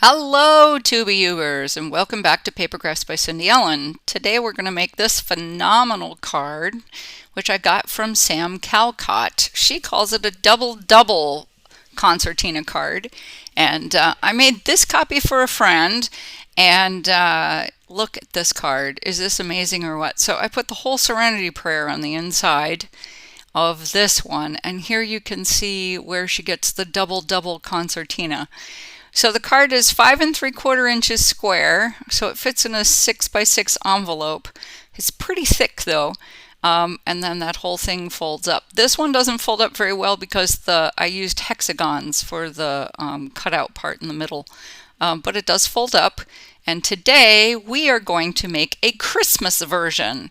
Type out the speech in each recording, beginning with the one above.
Hello, HUUUUGers, and welcome back to Paper Crafts by Cindy Ellen. Today we're going to make this phenomenal card, which I got from Sam Calcott. She calls it a double-double concertina card, and I made this copy for a friend, and look at this card. Is this amazing or what? So I put the whole Serenity Prayer on the inside of this one, and here you can see where she gets the double-double concertina. So the card is 5 3/4 inches square, so it fits in a 6 by 6 envelope. It's pretty thick though, and then that whole thing folds up. This one doesn't fold up very well because I used hexagons for the cutout part in the middle, but it does fold up. And today we are going to make a Christmas version.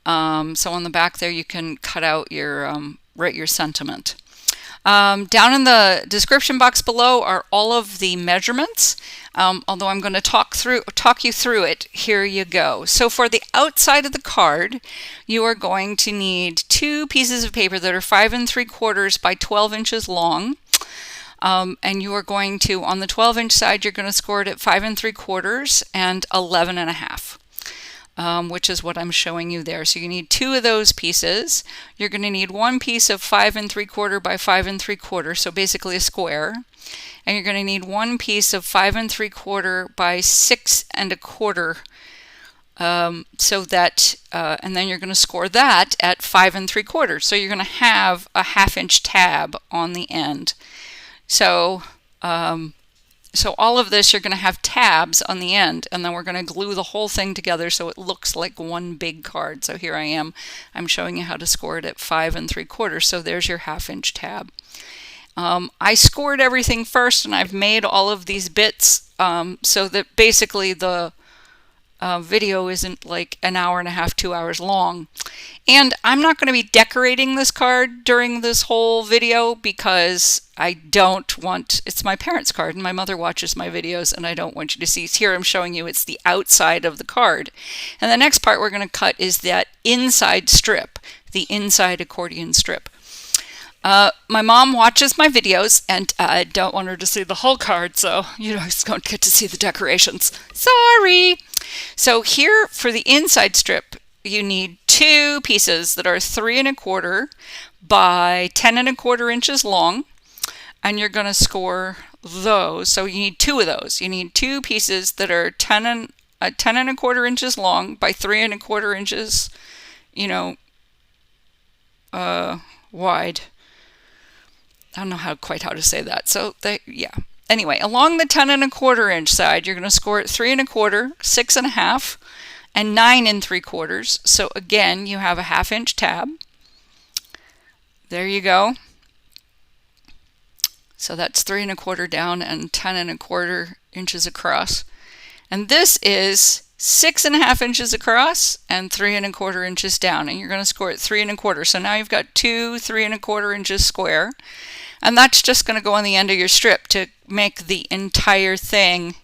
So on the back there you can cut out your write your sentiment. Down in the description box below are all of the measurements. Although I'm going to talk you through it. Here you go. So for the outside of the card, you are going to need 2 pieces of paper that are 5 3/4 by 12 inches long. And you are going to, on the 12-inch side, you're going to score it at 5 3/4 and 11.5. Which is what I'm showing you there. So you need 2 of those pieces. You're going to need 1 piece of 5 3/4 by 5 3/4, so basically a square. And you're going to need 1 piece of 5 3/4 by 6 1/4, so that, and then you're going to score that at 5 3/4. So you're going to have a 1/2 inch tab on the end. So all of this, you're going to have tabs on the end, and then we're going to glue the whole thing together so it looks like one big card. So here I am. I'm showing you how to score it at 5 3/4. So there's your 1/2 inch tab. I scored everything first, and I've made all of these bits so that basically the video isn't like an hour and a half, 2 hours long. And I'm not going to be decorating this card during this whole video because I don't want, it's my parents' card and my mother watches my videos and I don't want you to see. Here I'm showing you it's the outside of the card. And the next part we're going to cut is that inside strip, the inside accordion strip. My mom watches my videos and I don't want her to see the whole card, so you guys don't get to see the decorations. Sorry! So here for the inside strip, you need 2 pieces that are 3 1/4 by 10 1/4 inches long, and you're going to score those. So you need 2 of those. You need 2 pieces that are 10 1/4 inches long by 3 1/4 inches, wide. I don't know quite how to say that. So yeah. Anyway, along the 10 1/4 inch side, you're going to score it 3 1/4, 6 1/2, and 9 3/4. So again, you have a 1/2 inch tab. There you go. So that's 3 1/4 down and 10 1/4 inches across. And this is 6 1/2 inches across and 3 1/4 inches down. And you're going to score it 3 1/4. So now you've got 2 3 1/4 inches square. And that's just going to go on the end of your strip to make the entire thing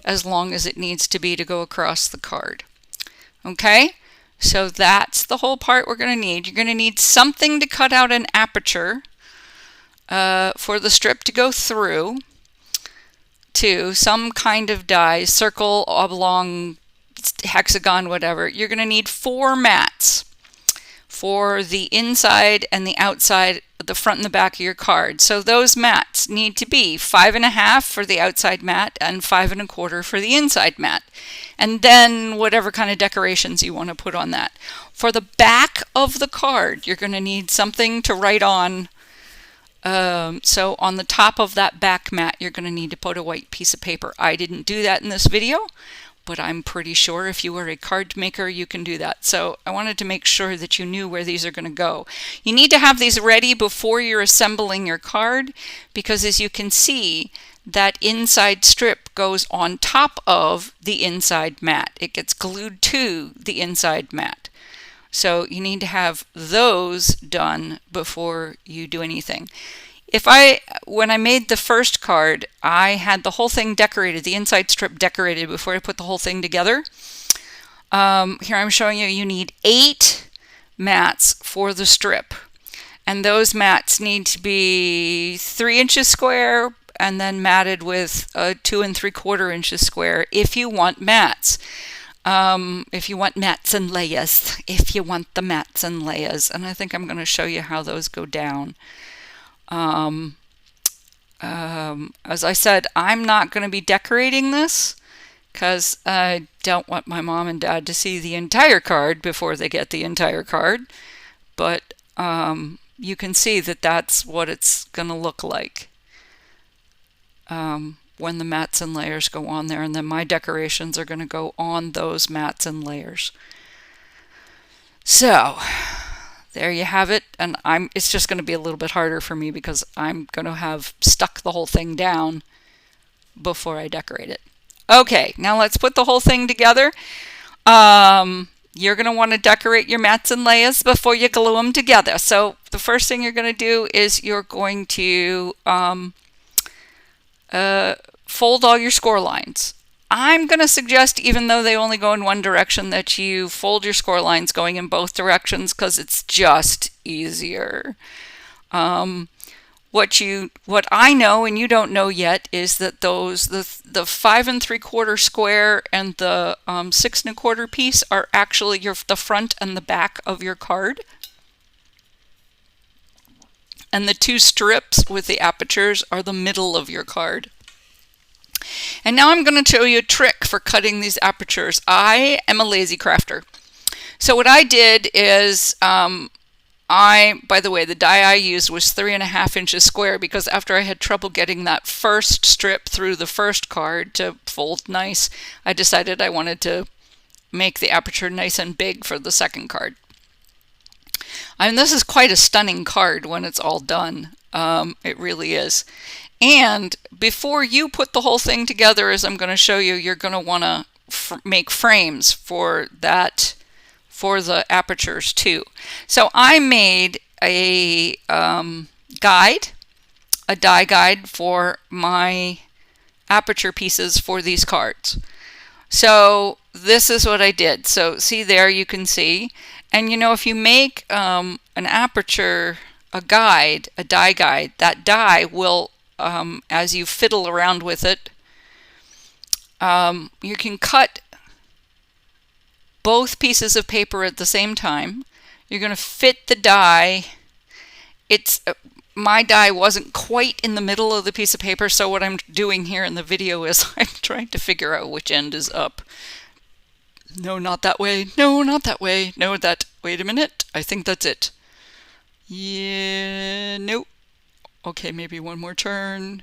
as long as it needs to be to go across the card. Okay, so that's the whole part we're going to need. You're going to need something to cut out an aperture for the strip to go through to, some kind of die, circle, oblong, hexagon, whatever. You're going to need 4 mats for the inside and the outside, the front and the back of your card. So those mats need to be 5 1/2 for the outside mat and 5 1/4 for the inside mat. And then whatever kind of decorations you want to put on that. For the back of the card, you're going to need something to write on. So on the top of that back mat, you're going to need to put a white piece of paper. I didn't do that in this video, but I'm pretty sure if you are a card maker, you can do that. So I wanted to make sure that you knew where these are going to go. You need to have these ready before you're assembling your card, because as you can see, that inside strip goes on top of the inside mat. It gets glued to the inside mat. So you need to have those done before you do anything. When I made the first card, I had the whole thing decorated, the inside strip decorated before I put the whole thing together. Here I'm showing you need 8 mats for the strip. And those mats need to be 3 inches square and then matted with a 2 3/4 inches square if you want mats. If you want mats and layers, if you want the mats and layers, and I think I'm going to show you how those go down. As I said, I'm not going to be decorating this because I don't want my mom and dad to see the entire card before they get the entire card. But you can see that that's what it's going to look like when the mats and layers go on there, and then my decorations are going to go on those mats and layers. So there you have it, and it's just going to be a little bit harder for me because I'm going to have stuck the whole thing down before I decorate it. Okay, now let's put the whole thing together. You're going to want to decorate your mats and layers before you glue them together. So the first thing you're going to do is you're going to fold all your score lines. I'm going to suggest, even though they only go in one direction, that you fold your score lines going in both directions because it's just easier. What I know and you don't know yet is that the 5 3/4 square and the 6 1/4 piece are actually the front and the back of your card. And the 2 strips with the apertures are the middle of your card. And now I'm going to show you a trick for cutting these apertures. I am a lazy crafter. So what I did is, by the way, the die I used was 3 1/2 inches square because after I had trouble getting that first strip through the first card to fold nice, I decided I wanted to make the aperture nice and big for the second card. And this is quite a stunning card when it's all done. It really is. And before you put the whole thing together, as I'm going to show you, you're going to want to make frames for that, for the apertures too. So I made a guide, a die guide for my aperture pieces for these cards. So this is what I did. So see there, you can see. And you know, if you make an aperture, a guide, a die guide, that die will, as you fiddle around with it, you can cut both pieces of paper at the same time. You're going to fit the die. My die wasn't quite in the middle of the piece of paper, so what I'm doing here in the video is I'm trying to figure out which end is up. No, not that way. No, not that way. No, that. Wait a minute. I think that's it. Yeah, nope. Okay, maybe one more turn.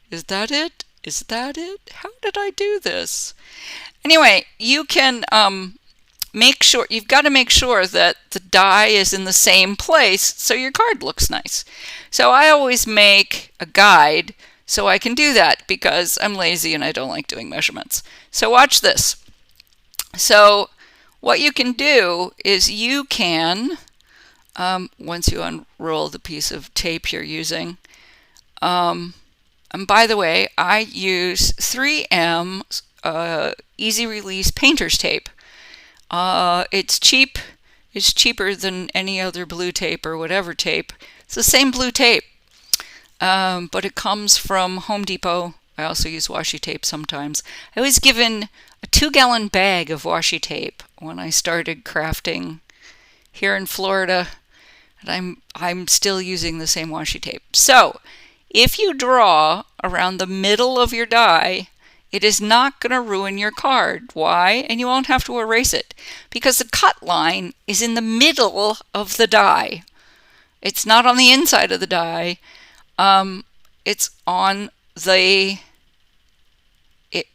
Is that it? Is that it? How did I do this? Anyway, you can make sure, you've got to make sure that the die is in the same place so your card looks nice. So I always make a guide so I can do that because I'm lazy and I don't like doing measurements. So watch this. So what you can do is you can, once you unroll the piece of tape you're using, and by the way, I use 3M easy release painter's tape. It's cheap. It's cheaper than any other blue tape or whatever tape. It's the same blue tape, but it comes from Home Depot. I also use washi tape sometimes. I was given a 2-gallon bag of washi tape when I started crafting here in Florida, and I'm still using the same washi tape. So if you draw around the middle of your die, it is not going to ruin your card. Why? And you won't have to erase it because the cut line is in the middle of the die. It's not on the inside of the die. It's on the,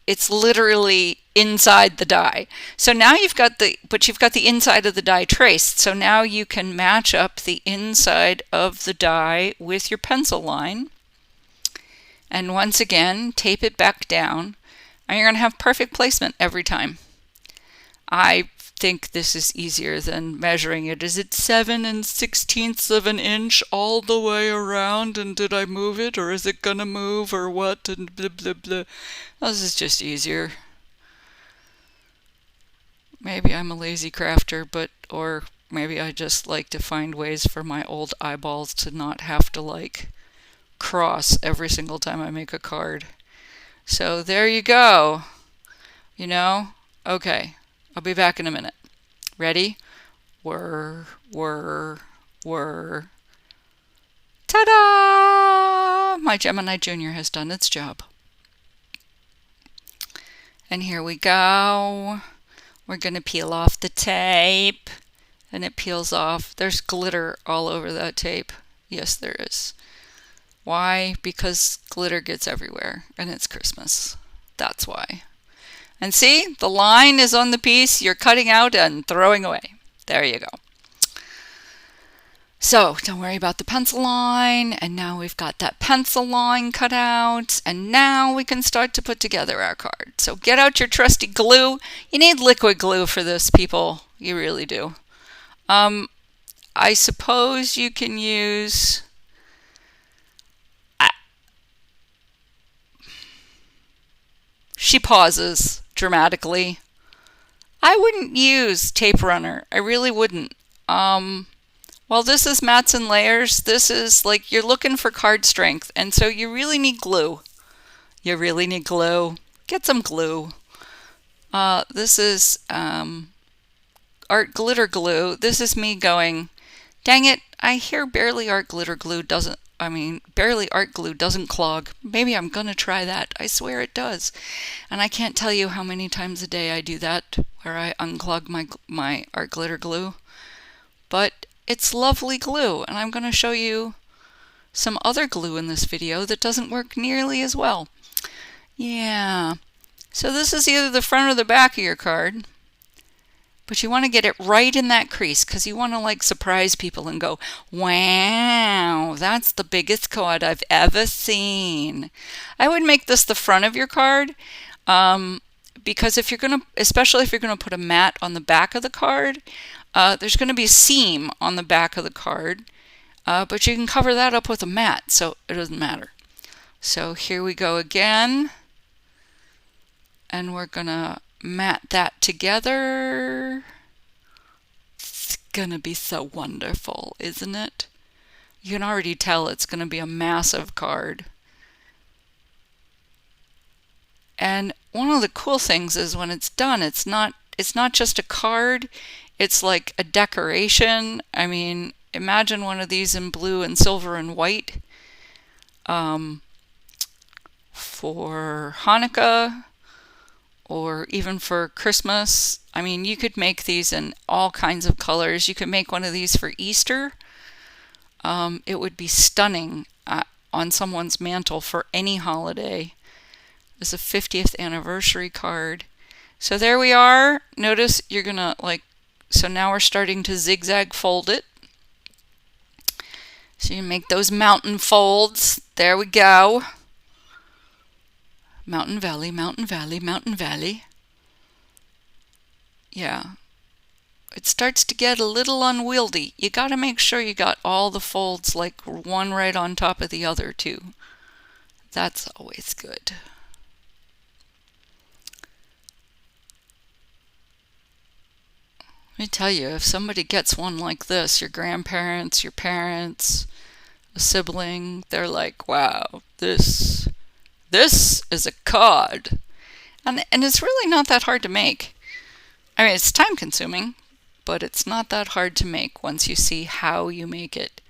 it's literally inside the die. So now you've got the inside of the die traced. So now you can match up the inside of the die with your pencil line. And once again, tape it back down. And you're going to have perfect placement every time. I think this is easier than measuring it. Is it 7 16ths of an inch all the way around? And did I move it? Or is it going to move? Or what? And blah, blah, blah. This is just easier. Maybe I'm a lazy crafter, or maybe I just like to find ways for my old eyeballs to not have to cross every single time I make a card. So there you go. You know? Okay, I'll be back in a minute. Ready? Whir, whir, whir. Ta-da! My Gemini Junior has done its job. And here we go. We're going to peel off the tape. And it peels off. There's glitter all over that tape. Yes, there is. Why? Because glitter gets everywhere. And it's Christmas. That's why. And see, the line is on the piece you're cutting out and throwing away. There you go. So don't worry about the pencil line. And now we've got that pencil line cut out. And now we can start to put together our card. So get out your trusty glue. You need liquid glue for this, people. You really do. I suppose you can use... She pauses dramatically. I wouldn't use tape runner. I really wouldn't. Well, this is Mats and Layers. This is like you're looking for card strength, and so you really need glue. You really need glue. Get some glue. This is art glitter glue. This is me going, dang it, I hear barely art glue doesn't clog. Maybe I'm gonna try that. I swear it does. And I can't tell you how many times a day I do that, where I unclog my art glitter glue. But it's lovely glue, and I'm gonna show you some other glue in this video that doesn't work nearly as well. Yeah. So this is either the front or the back of your card. But you want to get it right in that crease because you want to like surprise people and go, wow, that's the biggest card I've ever seen. I would make this the front of your card because if you're going to, especially if you're going to put a mat on the back of the card, there's going to be a seam on the back of the card, but you can cover that up with a mat, so it doesn't matter. So here we go again, and we're going to mat that together. It's gonna be so wonderful, isn't it? You can already tell it's gonna be a massive card. And one of the cool things is when it's done, it's not just a card, it's like a decoration. I mean, imagine one of these in blue and silver and white for Hanukkah, or even for Christmas. I mean, you could make these in all kinds of colors. You could make one of these for Easter. It would be stunning on someone's mantle for any holiday. It's a 50th anniversary card. So there we are. Notice you're gonna so now we're starting to zigzag fold it. So you make those mountain folds. There we go. Mountain valley, mountain valley, mountain valley. Yeah. It starts to get a little unwieldy. You got to make sure you got all the folds like one right on top of the other too. That's always good. Let me tell you, if somebody gets one like this, your grandparents, your parents, a sibling, they're like, wow, this is a card. And it's really not that hard to make. I mean, it's time consuming, but it's not that hard to make once you see how you make it.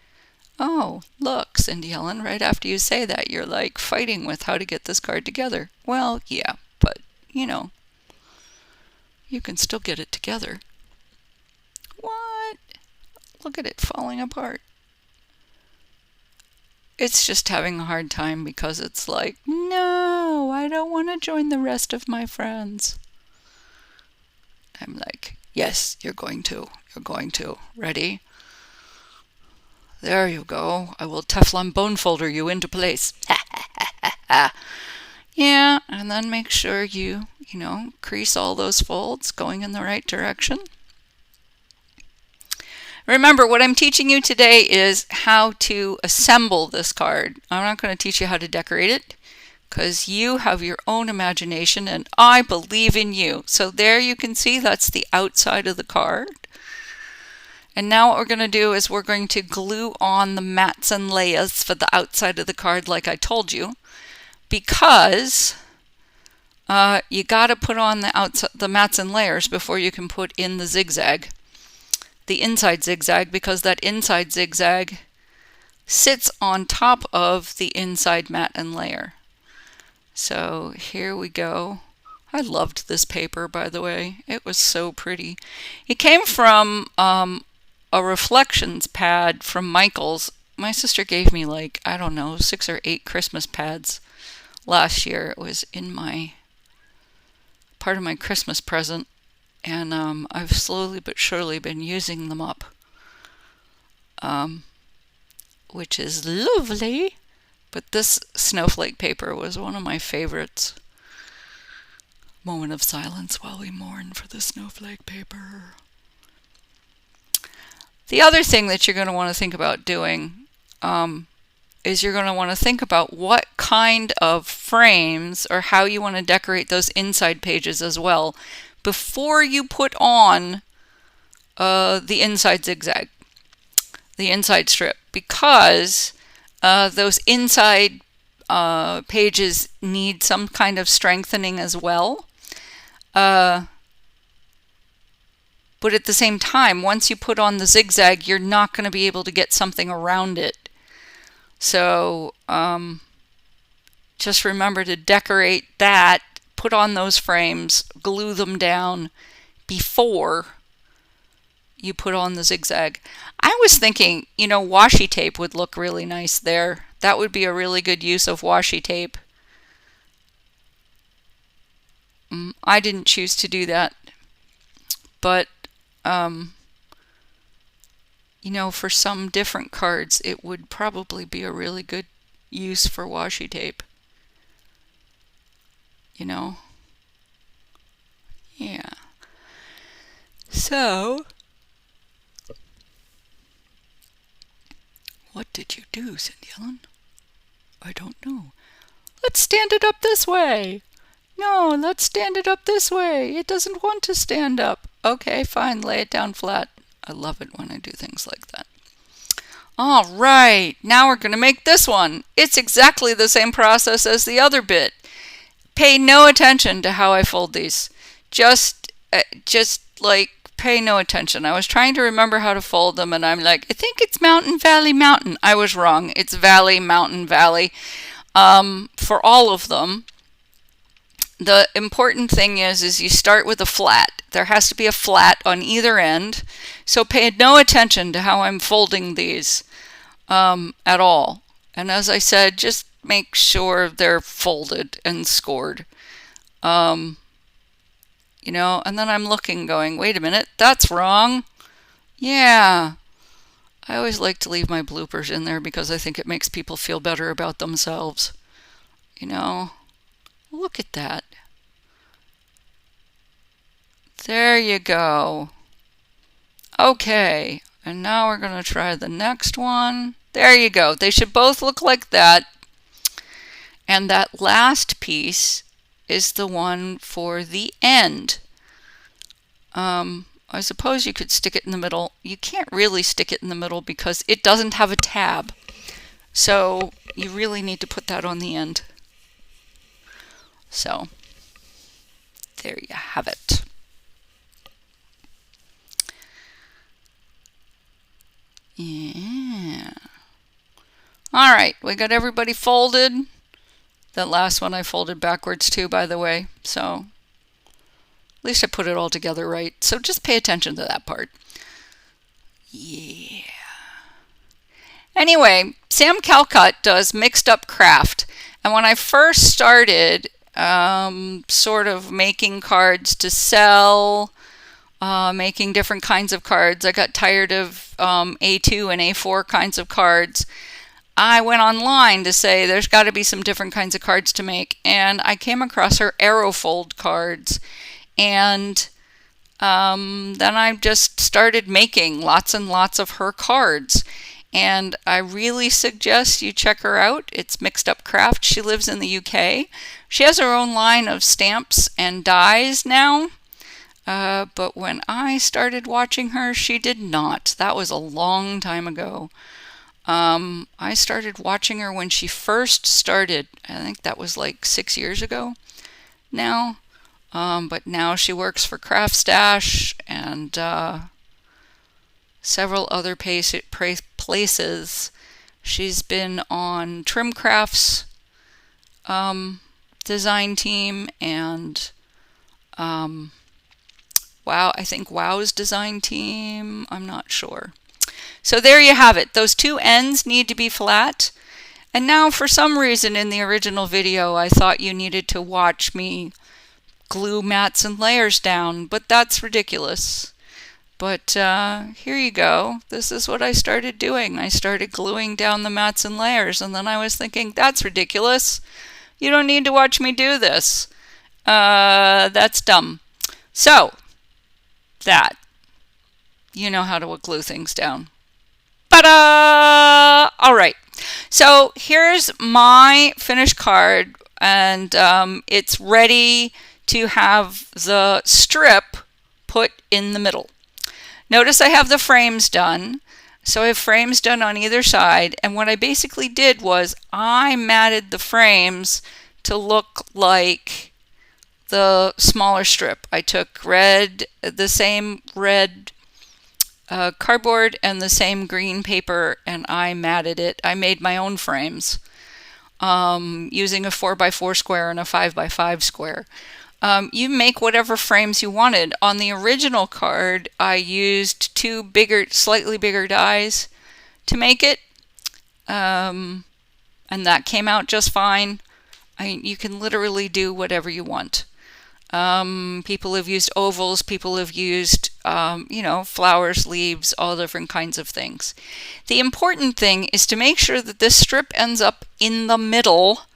Oh, look, Cindy Ellen, right after you say that, you're like fighting with how to get this card together. Well, yeah, but you know, you can still get it together. What? Look at it falling apart. It's just having a hard time because it's like, no, I don't want to join the rest of my friends. I'm like, yes, you're going to. You're going to. Ready? There you go. I will Teflon bone folder you into place. Yeah, and then make sure you crease all those folds going in the right direction. Remember, what I'm teaching you today is how to assemble this card. I'm not going to teach you how to decorate it because you have your own imagination and I believe in you. So there you can see that's the outside of the card. And now what we're going to do is we're going to glue on the mats and layers for the outside of the card like I told you, because you got to put on the mats and layers before you can put in the zigzag, the inside zigzag, because that inside zigzag sits on top of the inside mat and layer. So here we go. I loved this paper, by the way. It was so pretty. It came from a reflections pad from Michael's. My sister gave me, like, I don't know, 6 or 8 Christmas pads last year. It was in my part of my Christmas present, and I've slowly but surely been using them up, which is lovely. But this snowflake paper was one of my favorites. Moment of silence while we mourn for the snowflake paper. The other thing that you're going to want to think about doing is you're going to want to think about what kind of frames or how you want to decorate those inside pages as well before you put on the inside zigzag, the inside strip, because those inside pages need some kind of strengthening as well. But at the same time, once you put on the zigzag, you're not going to be able to get something around it. So just remember to decorate that, put on those frames, glue them down before you put on the zigzag. I was thinking, you know, washi tape would look really nice there. That would be a really good use of washi tape. I didn't choose to do that, but you know, for some different cards, it would probably be a really good use for washi tape. You know? Yeah. So, what did you do, Cindy Ellen? I don't know. Let's stand it up this way. No, let's stand it up this way. It doesn't want to stand up. Okay, fine, lay it down flat. I love it when I do things like that. All right, now we're going to make this one. It's exactly the same process as the other bit. Pay no attention to how I fold these. Just like pay no attention. I was trying to remember how to fold them, and I'm like, I think it's mountain, valley, mountain. I was wrong. It's valley, mountain, valley for all of them. The important thing is you start with a flat. There has to be a flat on either end. So pay no attention to how I'm folding these at all. And as I said, just make sure they're folded and scored. You know, and then I'm looking going, wait a minute, that's wrong. Yeah. I always like to leave my bloopers in there because I think it makes people feel better about themselves. You know, look at that. There you go. Okay, and now we're going to try the next one. There you go. They should both look like that. And that last piece is the one for the end. I suppose you could stick it in the middle. You can't really stick it in the middle because it doesn't have a tab. So you really need to put that on the end. So there you have it. Yeah. All right, we got everybody folded. That last one I folded backwards too, by the way. So at least I put it all together right. So just pay attention to that part. Yeah. Anyway, Sam Calcott does mixed up craft. And when I first started sort of making cards to sell, making different kinds of cards, I got tired of A2 and A4 kinds of cards. I went online to say there's got to be some different kinds of cards to make, and I came across her Aerofold cards, and then I just started making lots and lots of her cards, and I really suggest you check her out. It's Mixed Up Craft. She lives in the UK. She has her own line of stamps and dies now. But when I started watching her, she did not. That was a long time ago. I started watching her when she first started. I think that was like 6 years ago now. But now she works for Craft Stash and several other places. She's been on Trimcraft's design team and Wow, I think Wow's design team. I'm not sure. So there you have it. Those two ends need to be flat. And now for some reason in the original video I thought you needed to watch me glue mats and layers down, but that's ridiculous. But here you go. This is what I started doing. I started gluing down the mats and layers, and then I was thinking, that's ridiculous. You don't need to watch me do this. That's dumb. So, that. You know how to glue things down. Ta-da! All right. So here's my finished card, and it's ready to have the strip put in the middle. Notice I have the frames done. So I have frames done on either side, and what I basically did was I matted the frames to look like the smaller strip. I took the same red cardboard and the same green paper, and I matted it. I made my own frames using a 4x4 square and a 5x5 square. You make whatever frames you wanted. On the original card, I used two slightly bigger dies to make it, and that came out just fine. You can literally do whatever you want. People have used ovals, people have used, flowers, leaves, all different kinds of things. The important thing is to make sure that this strip ends up in the middle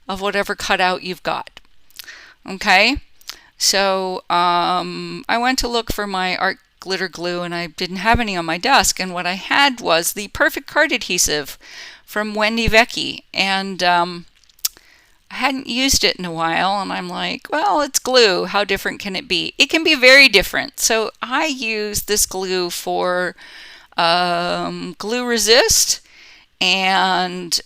of whatever cutout you've got. Okay, so I went to look for my art glitter glue and I didn't have any on my desk, and what I had was the Perfect Card Adhesive from Wendy Vecchi, and I hadn't used it in a while, and I'm like, well, it's glue. How different can it be? It can be very different. So I use this glue for glue resist and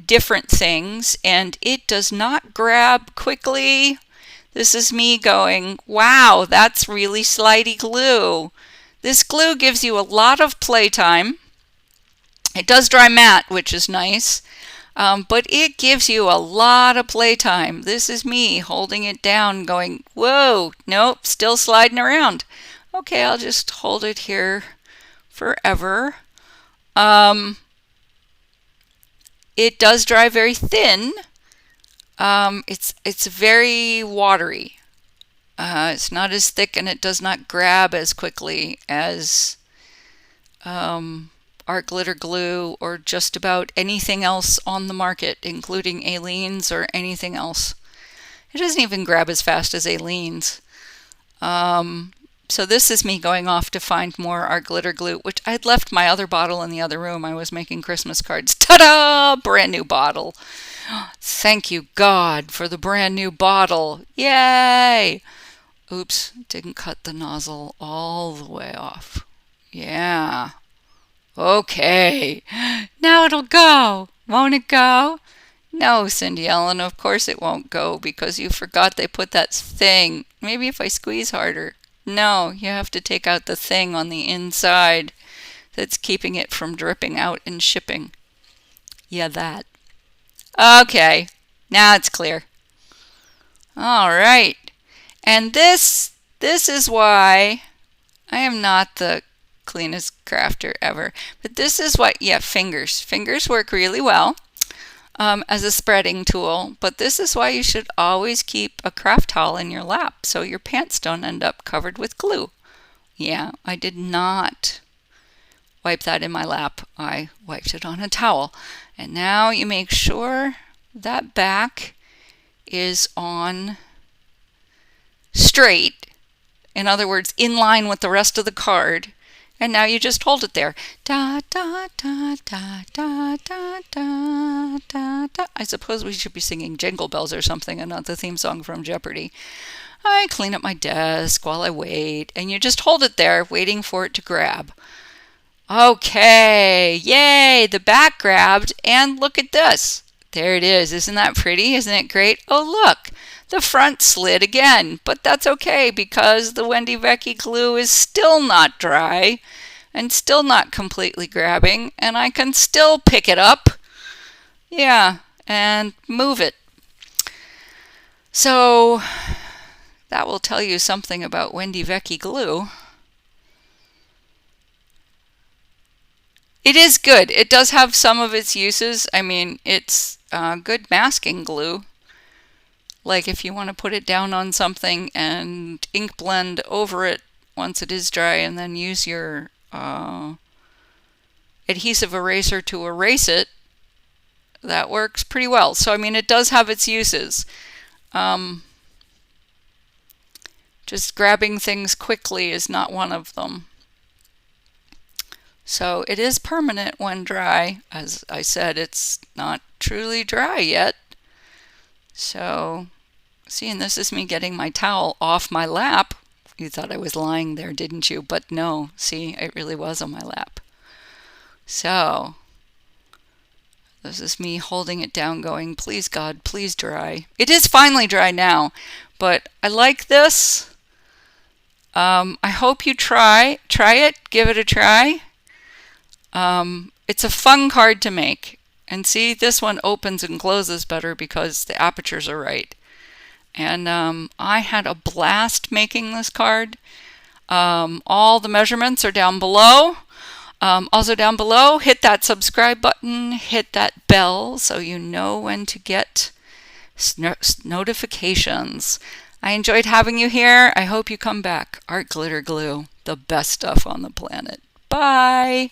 different things, and it does not grab quickly. This is me going, wow, that's really slidey glue. This glue gives you a lot of playtime. It does dry matte, which is nice, but it gives you a lot of playtime. This is me holding it down going, whoa, nope, still sliding around. Okay, I'll just hold it here forever. It does dry very thin. It's very watery. It's not as thick, and it does not grab as quickly as art glitter glue or just about anything else on the market, including Aleene's or anything else. It doesn't even grab as fast as Aleene's. So this is me going off to find more art glitter glue, which I'd left my other bottle in the other room. I was making Christmas cards. Ta-da! Brand new bottle. Thank you, God, for the brand new bottle. Yay! Oops, didn't cut the nozzle all the way off. Yeah. Okay. Now it'll go. Won't it go? No, Cindy Ellen, of course it won't go because you forgot they put that thing. Maybe if I squeeze harder. No, you have to take out the thing on the inside that's keeping it from dripping out and shipping. Yeah, that. Okay, now it's clear. All right. And this is why I am not the cleanest crafter ever. But this is what, fingers. Fingers work really well as a spreading tool. But this is why you should always keep a craft towel in your lap so your pants don't end up covered with glue. Yeah, I did not wipe that in my lap. I wiped it on a towel. And now you make sure that back is on straight. In other words, in line with the rest of the card. And now you just hold it there. Da da da da da da da da da. I suppose we should be singing Jingle Bells or something and not the theme song from Jeopardy. I clean up my desk while I wait, and you just hold it there, waiting for it to grab. Okay, yay, the back grabbed, and look at this. There it is. Isn't that pretty? Isn't it great? Oh, look, the front slid again, but that's okay because the Wendy Vecchi glue is still not dry and still not completely grabbing, and I can still pick it up. Yeah, and move it. So that will tell you something about Wendy Vecchi glue. It is good. It does have some of its uses. I mean, it's good masking glue. Like if you want to put it down on something and ink blend over it once it is dry and then use your adhesive eraser to erase it, that works pretty well. So, I mean, it does have its uses. Just grabbing things quickly is not one of them. So it is permanent when dry. As I said, it's not truly dry yet. So, see, and this is me getting my towel off my lap. You thought I was lying there, didn't you? But no, see, it really was on my lap. So, this is me holding it down going, please God, please dry. It is finally dry now, but I like this. I hope you try it, give it a try. It's a fun card to make. And see, this one opens and closes better because the apertures are right. And I had a blast making this card. All the measurements are down below. Also down below, hit that subscribe button, hit that bell so you know when to get notifications. I enjoyed having you here. I hope you come back. Art Glitter Glue, the best stuff on the planet. Bye!